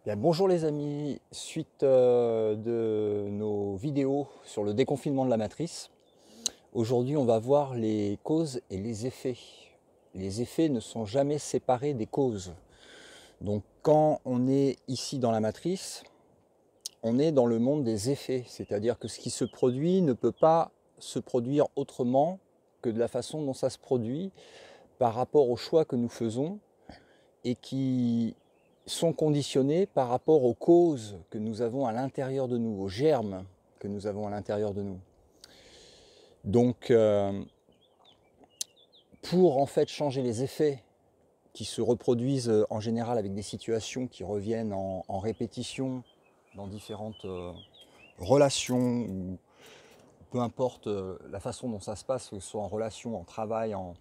Bien, bonjour les amis, suite de nos vidéos sur le déconfinement de la matrice, aujourd'hui on va voir les causes et les effets. Les effets ne sont jamais séparés des causes. Donc quand on est ici dans la matrice, on est dans le monde des effets, c'est-à-dire que ce qui se produit ne peut pas se produire autrement que de la façon dont ça se produit par rapport aux choix que nous faisons et qui sont conditionnés par rapport aux causes que nous avons à l'intérieur de nous, aux germes que nous avons à l'intérieur de nous. Donc, pour en fait changer les effets qui se reproduisent en général avec des situations qui reviennent en répétition dans différentes relations, ou peu importe la façon dont ça se passe, que ce soit en relation, en travail, en,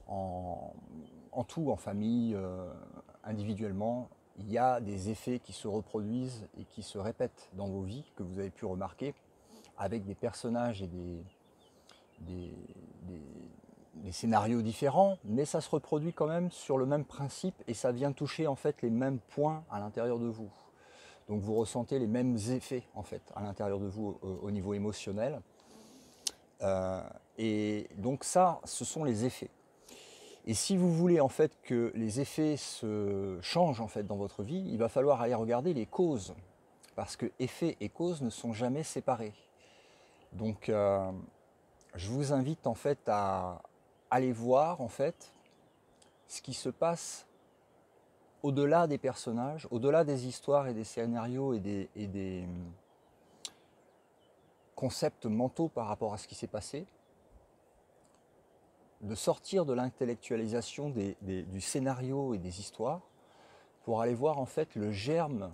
en tout, en famille, individuellement, il y a des effets qui se reproduisent et qui se répètent dans vos vies, que vous avez pu remarquer, avec des personnages et des, des scénarios différents, mais ça se reproduit quand même sur le même principe et ça vient toucher en fait les mêmes points à l'intérieur de vous. Donc vous ressentez les mêmes effets en fait à l'intérieur de vous au niveau émotionnel. Et donc ça, ce sont les effets. Et si vous voulez en fait que les effets se changent en fait dans votre vie, il va falloir aller regarder les causes, parce que effets et causes ne sont jamais séparés. Donc je vous invite en fait à aller voir en fait ce qui se passe au-delà des personnages, au-delà des histoires et des scénarios et des concepts mentaux par rapport à ce qui s'est passé, de sortir de l'intellectualisation du scénario et des histoires pour aller voir en fait le germe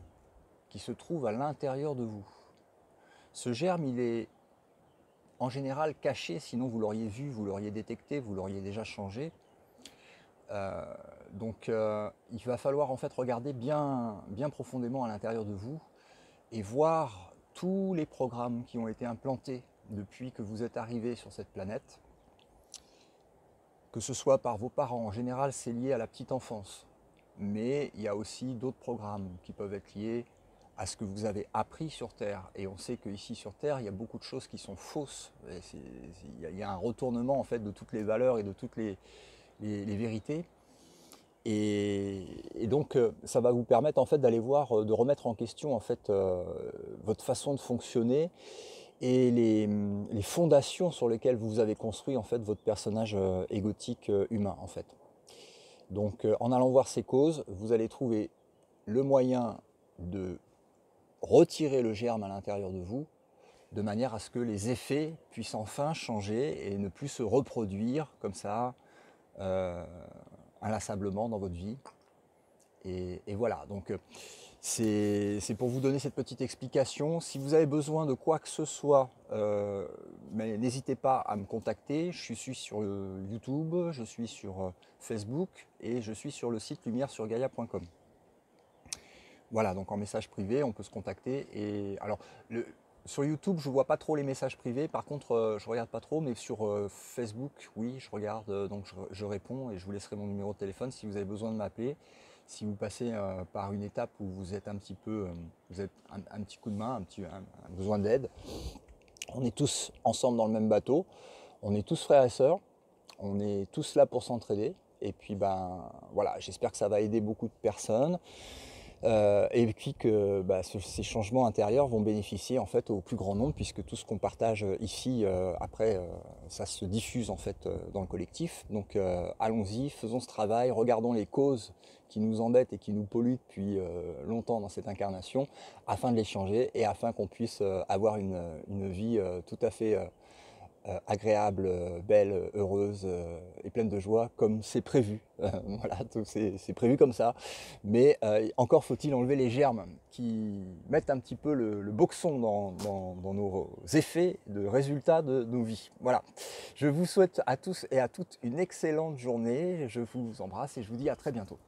qui se trouve à l'intérieur de vous. Ce germe, il est en général caché, sinon vous l'auriez vu, vous l'auriez détecté, vous l'auriez déjà changé. Donc il va falloir en fait regarder bien profondément à l'intérieur de vous et voir tous les programmes qui ont été implantés depuis que vous êtes arrivé sur cette planète, que ce soit par vos parents. En général, c'est lié à la petite enfance, mais il y a aussi d'autres programmes qui peuvent être liés à ce que vous avez appris sur Terre. Et on sait qu'ici sur Terre, il y a beaucoup de choses qui sont fausses. Il y a un retournement en fait de toutes les valeurs et de toutes les vérités. Et donc, ça va vous permettre en fait d'aller voir, de remettre en question en fait votre façon de fonctionner et les fondations sur lesquelles vous avez construit en fait votre personnage égotique humain en fait. Donc, en allant voir ces causes, vous allez trouver le moyen de retirer le germe à l'intérieur de vous, de manière à ce que les effets puissent enfin changer et ne plus se reproduire comme ça inlassablement dans votre vie. Et voilà, donc c'est pour vous donner cette petite explication. Si vous avez besoin de quoi que ce soit, mais n'hésitez pas à me contacter. Je suis sur YouTube, je suis sur Facebook et je suis sur le site lumièresurgaia.com. Voilà, donc en message privé, on peut se contacter. Et alors, sur YouTube, je ne vois pas trop les messages privés. Par contre, je ne regarde pas trop, mais sur Facebook, oui, je regarde. Donc, je réponds et je vous laisserai mon numéro de téléphone si vous avez besoin de m'appeler. Si vous passez par une étape où vous êtes un petit peu, vous êtes un petit coup de main, un besoin d'aide. On est tous ensemble dans le même bateau. On est tous frères et sœurs. On est tous là pour s'entraider. Et puis, ben voilà, j'espère que ça va aider beaucoup de personnes. Et puis que ces changements intérieurs vont bénéficier en fait au plus grand nombre, puisque tout ce qu'on partage ici, après, ça se diffuse en fait dans le collectif. Donc allons-y, faisons ce travail, regardons les causes qui nous embêtent et qui nous polluent depuis longtemps dans cette incarnation, afin de les changer et afin qu'on puisse avoir une vie tout à fait agréable, belle, heureuse et pleine de joie, comme c'est prévu. Voilà, c'est prévu comme ça. Mais encore faut-il enlever les germes qui mettent un petit peu le boxon dans nos effets de résultats de nos vies. Voilà. Je vous souhaite à tous et à toutes une excellente journée. Je vous embrasse et je vous dis à très bientôt.